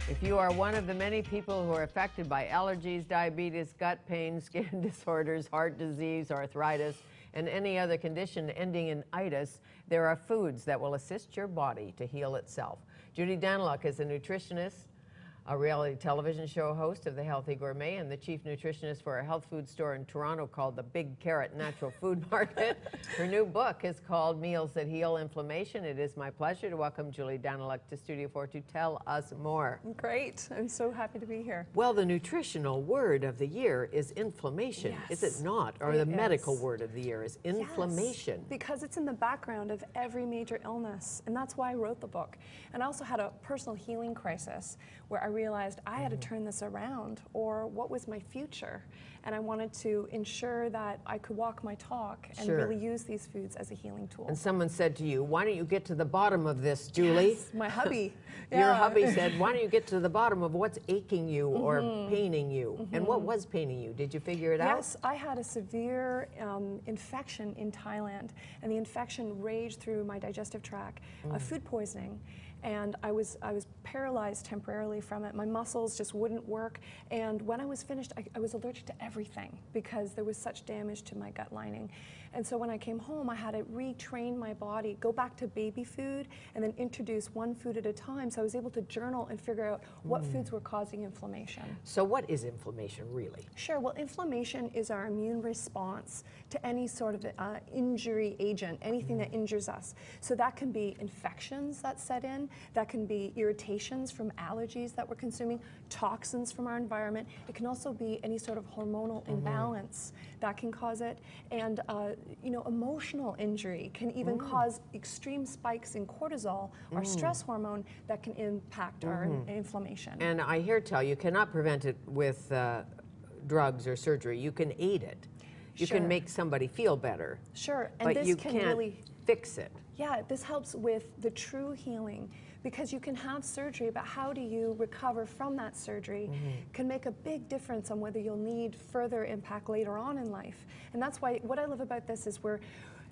If you are one of the many people who are affected by allergies, diabetes, gut pain, skin disorders, heart disease, arthritis, and any other condition ending in itis, there are foods that will assist your body to heal itself. Judy Daniluk is a nutritionist, a reality television show host of The Healthy Gourmet, and the chief nutritionist for a health food store in Toronto called the Big Carrot Natural Food Market. Her new book is called Meals That Heal Inflammation. It is my pleasure to welcome Judy Daniluk to Studio 4 to tell us more. Great. I'm so happy to be here. Well, the nutritional word of the year is inflammation, Yes. is it not? Or the medical word of the year is inflammation. Yes, because it's in the background of every major illness, and that's why I wrote the book. And I also had a personal healing crisis where I realized I had to turn this around, or what was my future? And I wanted to ensure that I could walk my talk and really use these foods as a healing tool. And someone said to you, why don't you get to the bottom of this, Julie? Yes, my hubby. Your hubby said, why don't you get to the bottom of what's aching you or paining you? And what was paining you? Did you figure it out? Yes, I had a severe infection in Thailand, and the infection raged through my digestive tract, food poisoning. And I was paralyzed temporarily from it. My muscles just wouldn't work. And when I was finished, I was allergic to everything because there was such damage to my gut lining. And so when I came home, I had to retrain my body, go back to baby food, and then introduce one food at a time. So I was able to journal and figure out what foods were causing inflammation. So what is inflammation really? Sure. Well, inflammation is our immune response to any sort of injury agent, anything that injures us. So that can be infections that set in. That can be irritations from allergies that we're consuming, toxins from our environment. It can also be any sort of hormonal imbalance that can cause it. And emotional injury can even cause extreme spikes in cortisol, our stress hormone, that can impact our inflammation. And I hear tell you cannot prevent it with drugs or surgery. You can aid it. You can make somebody feel better. Sure. And but this you can can't really fix it. Yeah, this helps with the true healing, because you can have surgery, but how do you recover from that surgery can make a big difference on whether you'll need further impact later on in life. And that's why what I love about this is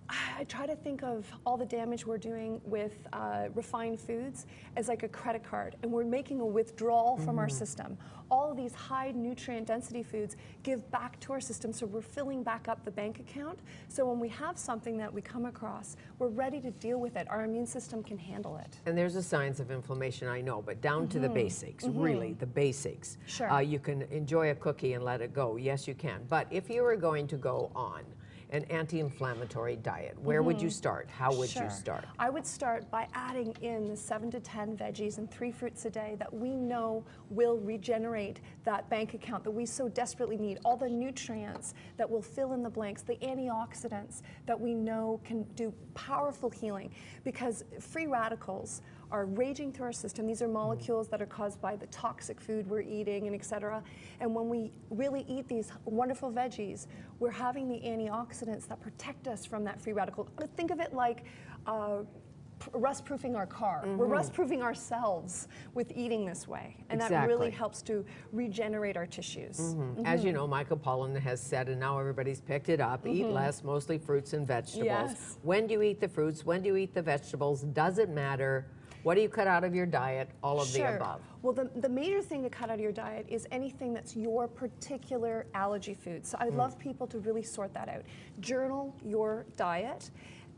I try to think of all the damage we're doing with refined foods as like a credit card, and we're making a withdrawal from our system. All of these high nutrient density foods give back to our system, so we're filling back up the bank account. So when we have something that we come across, we're ready to deal with it. Our immune system can handle it. And there's the signs of inflammation, I know, but down to the basics, really, the basics. Sure. You can enjoy a cookie and let it go. Yes, you can. But if you were going to go on an anti-inflammatory diet, where would you start? How would you start? I would start by adding in the 7 to 10 veggies and 3 fruits a day that we know will regenerate that bank account that we so desperately need. All the nutrients that will fill in the blanks, the antioxidants that we know can do powerful healing, because free radicals are raging through our system. These are molecules that are caused by the toxic food we're eating, and etc. And when we really eat these wonderful veggies, we're having the antioxidants that protect us from that free radical. Think of it like rust-proofing our car. We're rust-proofing ourselves with eating this way, and that really helps to regenerate our tissues. As you know, Michael Pollan has said, and now everybody's picked it up, eat less, mostly fruits and vegetables. Yes. When do you eat the fruits? When do you eat the vegetables? Does it matter? What do you cut out of your diet? All of the above. Well, the major thing to cut out of your diet is anything that's your particular allergy food. So I love people to really sort that out. Journal your diet.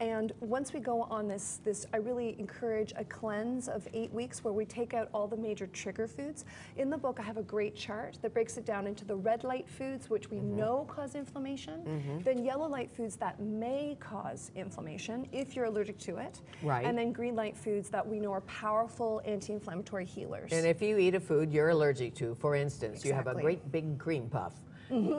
And once we go on this, I really encourage a cleanse of 8 weeks where we take out all the major trigger foods. In the book, I have a great chart that breaks it down into the red light foods, which we know cause inflammation, then yellow light foods that may cause inflammation if you're allergic to it, and then green light foods that we know are powerful anti-inflammatory healers. And if you eat a food you're allergic to, for instance, you have a great big cream puff, and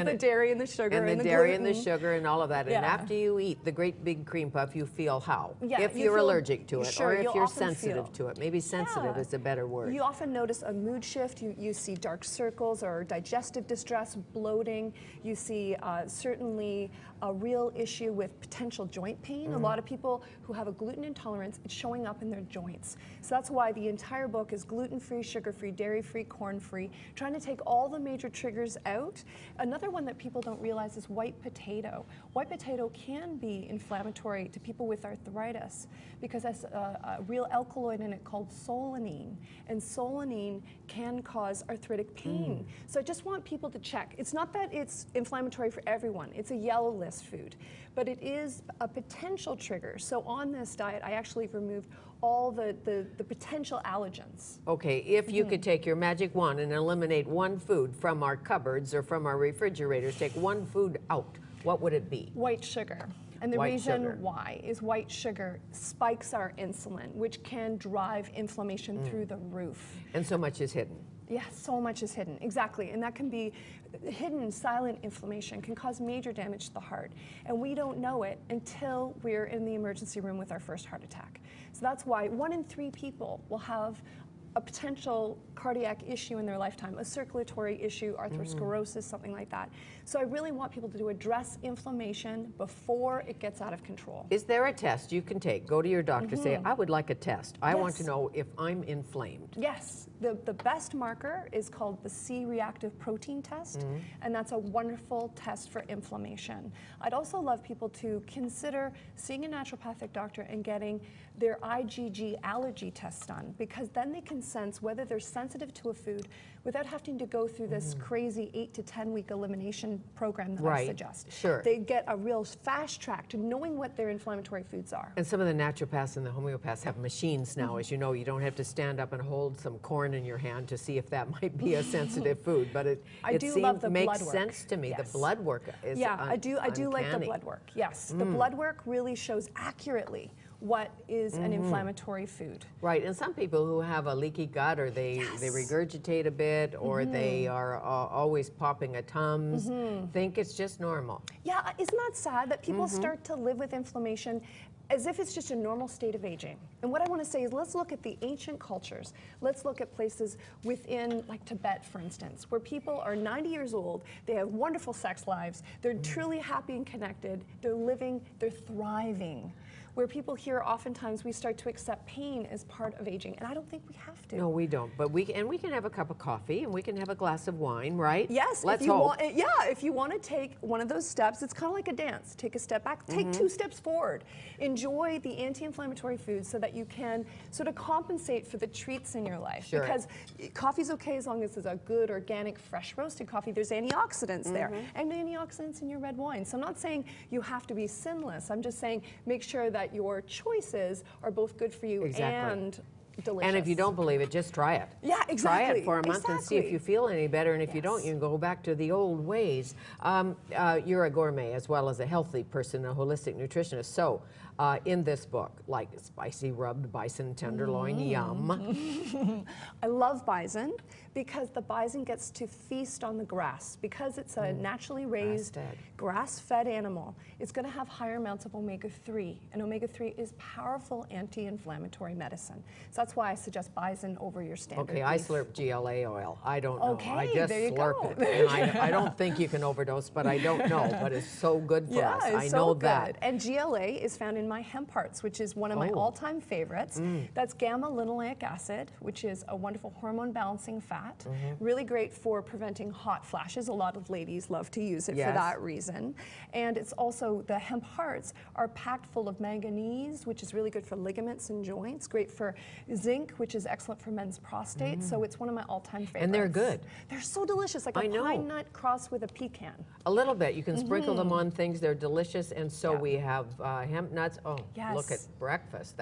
the dairy and the sugar and the dairy and the sugar and all of that. And after you eat the great big cream puff, you feel how? If you're allergic to it, or if you're sensitive to it. Maybe sensitive is a better word. You often notice a mood shift. You see dark circles or digestive distress, bloating. You see certainly a real issue with potential joint pain. A lot of people who have a gluten intolerance, it's showing up in their joints. So that's why the entire book is gluten-free, sugar-free, dairy-free, corn-free, trying to take all the major triggers triggers out. Another one that people don't realize is white potato. White potato can be inflammatory to people with arthritis because that's a real alkaloid in it called solanine, and solanine can cause arthritic pain. So I just want people to check. It's not that it's inflammatory for everyone. It's a yellow list food, but it is a potential trigger. So on this diet, I actually removed all the potential allergens. Okay, if you could take your magic wand and eliminate one food from our cupboards or from our refrigerators, take one food out, what would it be? White sugar. And the White reason sugar. why is white sugar spikes our insulin, which can drive inflammation through the roof. And so much is hidden. Yeah, so much is hidden, exactly. And that can be hidden, silent inflammation, can cause major damage to the heart. And we don't know it until we're in the emergency room with our first heart attack. So that's why 1 in 3 people will have a potential cardiac issue in their lifetime, a circulatory issue, atherosclerosis, something like that. So I really want people to address inflammation before it gets out of control. Is there a test you can take? Go to your doctor, say, I would like a test. I want to Yes. know if I'm inflamed. Yes, the best marker is called the C-reactive protein test, and that's a wonderful test for inflammation. I'd also love people to consider seeing a naturopathic doctor and getting their IgG allergy test done, because then they can sense whether they're sensitive to a food without having to go through this crazy 8 to 10 week elimination program that I suggest. Sure. They get a real fast track to knowing what their inflammatory foods are. And some of the naturopaths and the homeopaths have machines now, as you know. You don't have to stand up and hold some corn in your hand to see if that might be a sensitive food, but it makes sense to me. Yes. The blood work is I do like the uncanny. blood work. Yes, the blood work really shows accurately what is an inflammatory food. Right, and some people who have a leaky gut, or they regurgitate a bit, or they are always popping at Tums, think it's just normal. Yeah, isn't that sad that people start to live with inflammation as if it's just a normal state of aging? And what I want to say is, let's look at the ancient cultures. Let's look at places within, like Tibet, for instance, where people are 90 years old, they have wonderful sex lives, they're truly happy and connected, they're living, they're thriving. Where people here, oftentimes we start to accept pain as part of aging, and I don't think we have to. No, we don't. But we can have a cup of coffee, and we can have a glass of wine, right? Yes, Let's if you hope. if you want to take one of those steps, it's kind of like a dance. Take a step back, take 2 steps forward. Enjoy the anti-inflammatory foods so that you can sort of compensate for the treats in your life. Sure. Because coffee's okay as long as it's a good, organic, fresh roasted coffee. There's antioxidants there, and antioxidants in your red wine. So I'm not saying you have to be sinless. I'm just saying make sure that your choices are both good for you and delicious. And if you don't believe it, just try it. Yeah, exactly. Try it for a month and see if you feel any better. And if you don't, you can go back to the old ways. You're a gourmet as well as a healthy person, a holistic nutritionist. So in this book, like spicy rubbed bison tenderloin, yum. I love bison because the bison gets to feast on the grass. Because it's a naturally raised, grass-fed animal, it's going to have higher amounts of omega-3. And omega-3 is powerful anti-inflammatory medicine. So that's why I suggest bison over your standard Okay, I beef. slurp GLA oil. I don't know. Okay, I just there you slurp go. it. And I don't think you can overdose, but I don't know. But it's so good for us. It's I so know good. that. And GLA is found in my hemp hearts, which is one of my all-time favorites. That's gamma-linoleic acid, which is a wonderful hormone balancing fat. Really great for preventing hot flashes. A lot of ladies love to use it for that reason. And it's also, the hemp hearts are packed full of manganese, which is really good for ligaments and joints. Great for zinc, which is excellent for men's prostate. So it's one of my all-time favorites. And they're good. They're so delicious, like a pine nut crossed with a pecan. A little bit. You can sprinkle them on things. They're delicious. And so we have hemp nuts. Oh, Yes. look at breakfast.